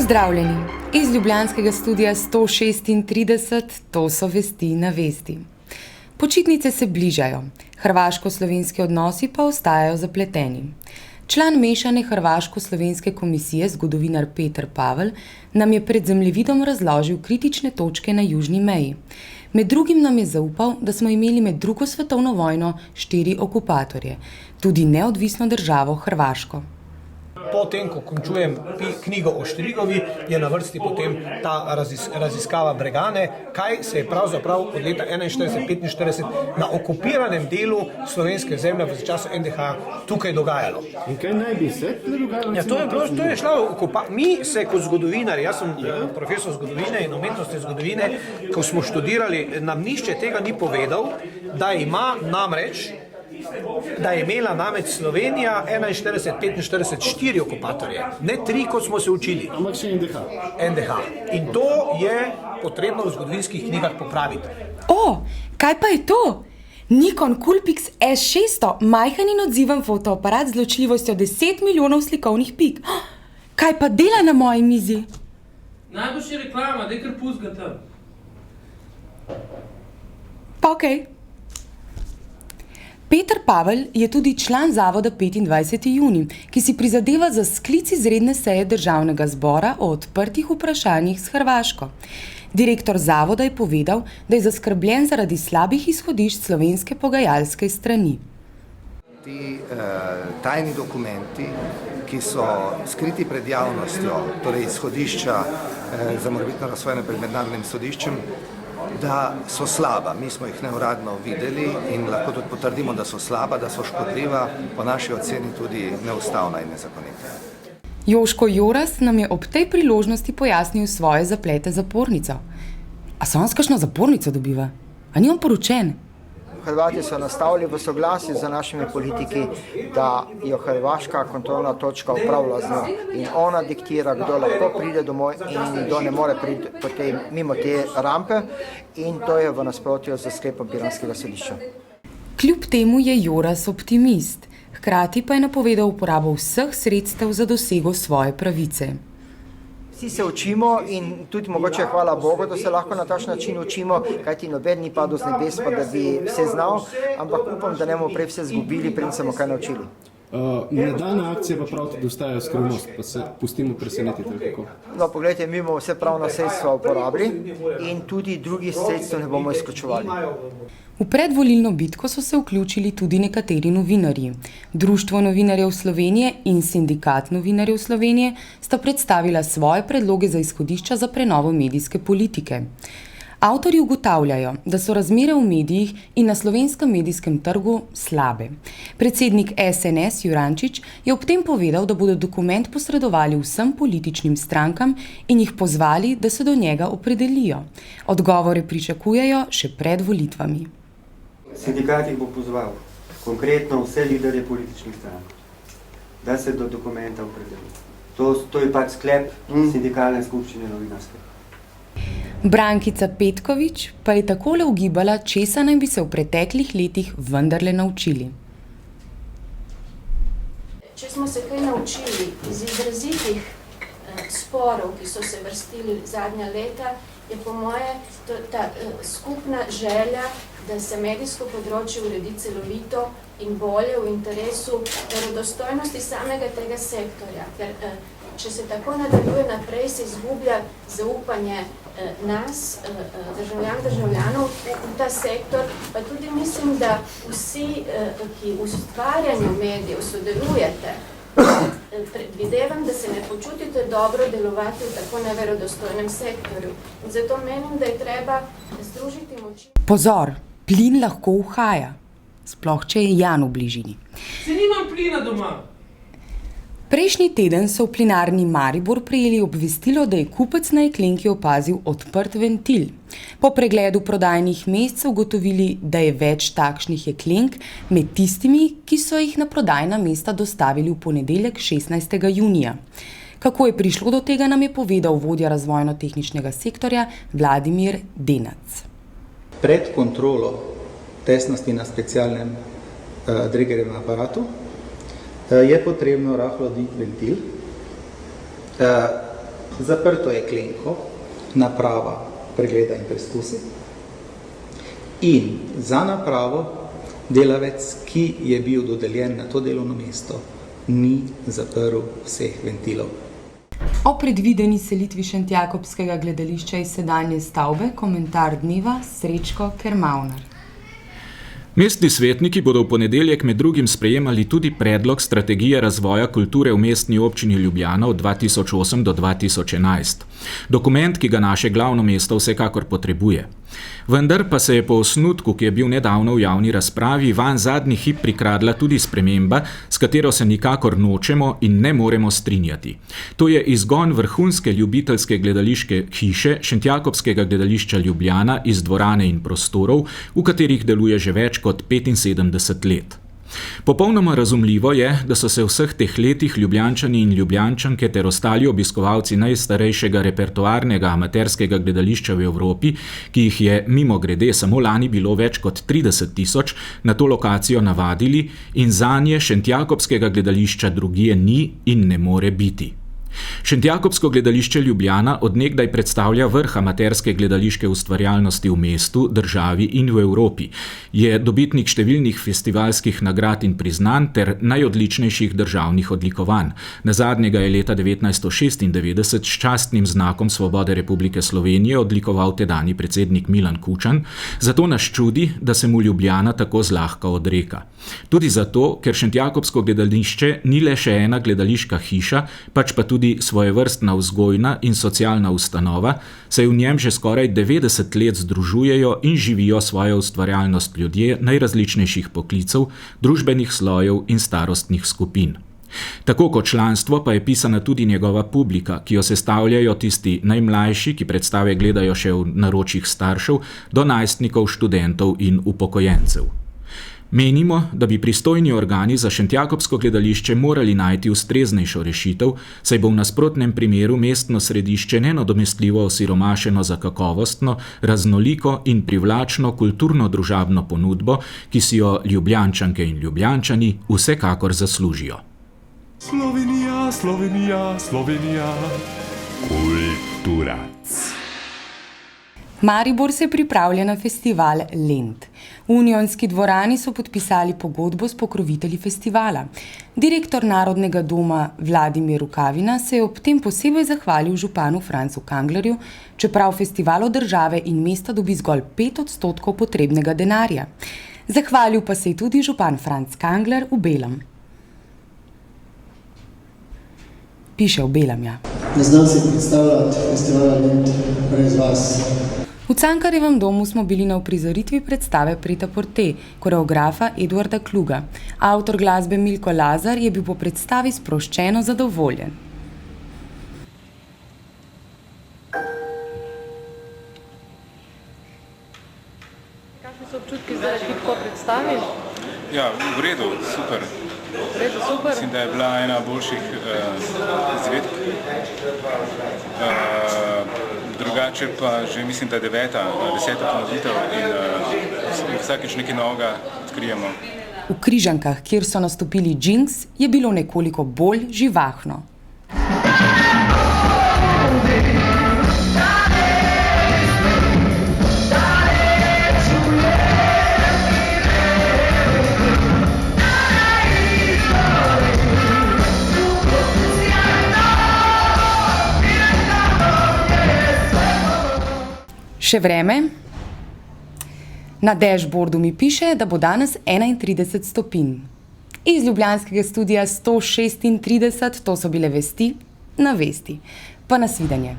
Pozdravljeni! Iz ljubljanskega studia 136, to so vesti na vesti. Počitnice se bližajo, hrvaško-slovenski odnosi pa ostajajo zapleteni. Član mešane hrvaško-slovenske komisije, zgodovinar Peter Pavel, nam je pred zemljevidom razložil kritične točke na južni meji. Med drugim nam je zaupal, da smo imeli med drugo svetovno vojno 4 okupatorje, tudi neodvisno državo Hrvaško. Potem, ko končujem knjigo o Štrigovi, je na vrsti potem ta raziskava Bregane, kaj se je pravzaprav od leta 1941-1945 na okupiranem delu slovenske zemlje v času NDH tukaj dogajalo. In kaj naj bi se dogajalo? Ja, to je šlo mi se kot zgodovinari, jaz sem profesor zgodovine in umetnostne zgodovine, ko smo študirali, nam nišče tega ni povedal, da je imela namreč Slovenija 41-45 4 okupatorje, ne 3, kot smo se učili. Ampak še NDH. In to je potrebno v zgodovinskih knjigah popraviti. Kaj pa je to? Nikon Coolpix S600, majhen in odziven fotoaparat z ločljivostjo 10 milijonov slikovnih pik. Kaj pa dela na moji mizi? Najboljša reklama, daj kar pustga tam. Pa okej. Peter Pavel je tudi član zavoda 25. junij, ki si prizadeva za sklic izredne seje državnega zbora o odprtih vprašanjih s Hrvaško. Direktor zavoda je povedal, da je zaskrbljen zaradi slabih izhodišč slovenske pogajalske strani. Ti tajni dokumenti, ki so skriti pred javnostjo, torej izhodišča za morebitno razsvojene pred mednarodnim sodiščem, da so slaba. Mi smo jih neuradno videli in lahko tudi potrdimo, da so slaba, da so škodljiva, po naši oceni tudi neustavna in nezakonita. Joško Joras nam je ob tej priložnosti pojasnil svoje zaplete zapornico. A se on s kakšno zapornico dobiva? A ni on poročen? Hrvati so nastavili v soglasju z našimi politiki, da jo hrvaška kontrolna točka upravlja z njo in ona diktira, kdo lahko pride domov in kdo ne more priti mimo te rampe, in to je v nasprotju z sklepom piranskega sodišča. Kljub temu je Joras optimist, hkrati pa je napovedal uporabo vseh sredstev za dosego svoje pravice. Vsi se učimo in tudi mogoče hvala Bogu, da se lahko na takšen način učimo, kajti noben ni padel z nebes, pa da bi vse znal, ampak upam, da ne bomo prej vse zgubili, preden se bomo kaj naučili. Nadaljne akcije pa prav tudi ostajajo skrivnost, pa se pustimo presenetiti, kako? No, poglejte, mi bomo vse pravna sredstva uporabili in tudi drugih sredstev ne bomo izključevali. V predvolilno bitko so se vključili tudi nekateri novinarji. Društvo novinarjev Slovenije in Sindikat novinarjev Slovenije sta predstavila svoje predloge za izhodišča za prenovo medijske politike. Avtorji ugotavljajo, da so razmere v medijih in na slovenskem medijskem trgu slabe. Predsednik SNS Jurančič je ob tem povedal, da bodo dokument posredovali vsem političnim strankam in jih pozvali, da se do njega opredelijo. Odgovore pričakujejo še pred volitvami. Sindikat jih bo pozval, konkretno vse liderje političnih strank, da se do dokumenta opredelijo. To je pač sklep sindikalne skupščine novinarske. Brankica Petkovič pa je takole ugibala, česa naj bi se v preteklih letih vendarle naučili. Če smo se kaj naučili iz izrazitih sporov, ki so se vrstili zadnja leta, je po moje ta skupna želja, da se medijsko področje uredi celovito in bolje v interesu verodostojnosti samega tega sektorja. Ker če se tako nadaljuje naprej, se izgublja zaupanje nas, državljanov v ta sektor, pa tudi mislim, da vsi, ki v ustvarjanju medijev sodelujete, predvidevam, da se ne počutite dobro delovati v tako neverodostojnem sektorju. In zato menim, da je treba združiti moči. Pozor, plin lahko uhaja, sploh če je Jan v bližini. Se nimam plina doma. Prejšnji teden so v plinarni Maribor prejeli obvestilo, da je kupec na jeklenki opazil odprt ventil. Po pregledu prodajnih mest so ugotovili, da je več takšnih jeklenk med tistimi, ki so jih na prodajna mesta dostavili v ponedeljek 16. junija. Kako je prišlo do tega, nam je povedal vodja razvojno-tehničnega sektorja Vladimir Denac. Pred kontrolo tesnosti na specialnem Dregerjevem aparatu je potrebno rahlo dvigniti ventil. zaprto jeklenko, naprava pregleda in preskusi in za napravo delavec, ki je bil dodeljen na to delovno mesto, ni zaprl vseh ventilov. O predvideni selitvi Šentjakobskega gledališča iz sedanje stavbe komentar dneva Srečko Kermavnar. Mestni svetniki bodo v ponedeljek med drugim sprejemali tudi predlog strategije razvoja kulture v mestni občini Ljubljana od 2008 do 2011. Dokument, ki ga naše glavno mesto vsekakor potrebuje. Vendar pa se je po osnutku, ki je bil nedavno v javni razpravi, van zadnji hip prikradla tudi sprememba, s katero se nikakor nočemo in ne moremo strinjati. To je izgon vrhunske ljubiteljske gledališke hiše Šentjakobskega gledališča Ljubljana iz dvorane in prostorov, v katerih deluje že več kot 75 let. Popolnoma razumljivo je, da so se v vseh teh letih Ljubljančani in Ljubljančanke ter ostali obiskovalci najstarejšega repertoarnega amaterskega gledališča v Evropi, ki jih je mimogrede samo lani bilo več kot 30 000, na to lokacijo navadili in zanje Šentjakobskega gledališča drugje ni in ne more biti. Šentjakobsko gledališče Ljubljana od nekdaj predstavlja vrh amaterske gledališke ustvarjalnosti v mestu, državi in v Evropi. Je dobitnik številnih festivalskih nagrad in priznanj ter najodličnejših državnih odlikovanj. Nazadnjega je leta 1996 s častnim znakom Svobode Republike Slovenije odlikoval tedanji predsednik Milan Kučan, zato nas čudi, da se mu Ljubljana tako zlahka odreka. Tudi zato, ker Šentjakobsko gledališče ni le še ena gledališka hiša, pač pa tudi svojevrstna vzgojna in socialna ustanova, saj v njem že skoraj 90 let združujejo in živijo svojo ustvarjalnost ljudje najrazličnejših poklicev, družbenih slojev in starostnih skupin. Tako kot članstvo pa je pisana tudi njegova publika, ki jo sestavljajo tisti najmlajši, ki predstave gledajo še v naročjih staršev, do najstnikov, študentov in upokojencev. Menimo, da bi pristojni organi za Šentjakobsko gledališče morali najti ustreznejšo rešitev, saj bo v nasprotnem primeru mestno središče nenadomestljivo osiromašeno za kakovostno, raznoliko in privlačno kulturno-družabno ponudbo, ki si jo Ljubljančanke in Ljubljančani vsekakor zaslužijo. Slovenija, Slovenija, Slovenija, kultura. Maribor se pripravlja na festival Lent. V Unionski dvorani so podpisali pogodbo s pokrovitelji festivala. Direktor Narodnega doma Vladimir Rukavina se je ob tem posebej zahvalil županu Francu Kanglerju, čeprav festival od države in mesta dobi zgolj 5% potrebnega denarja. Zahvalil pa se je tudi župan Franc Kangler v belem. Piše v belem, ja. Ne znam si predstavljati festivala Lent brez vas. V Cankarjevem domu smo bili na uprizoritvi predstave Pret-a-Porter, koreografa Eduarda Kluga. Avtor glasbe Milko Lazar je bil po predstavi sproščeno zadovoljen. Kakšni so občutki zdaj po predstavi? Ja, v redu, super. Super. Mislim, da je bila ena boljših izvedb. Drugače pa že mislim, da je 10. ponovitev in vsakič nekaj novega odkrijemo. V Križankah, kjer so nastopili Jinx, je bilo nekoliko bolj živahno. Še vreme. Na dashboardu mi piše, da bo danes 31 stopinj. Iz ljubljanskega studia 136, to so bile vesti na vesti. Pa nasvidenje.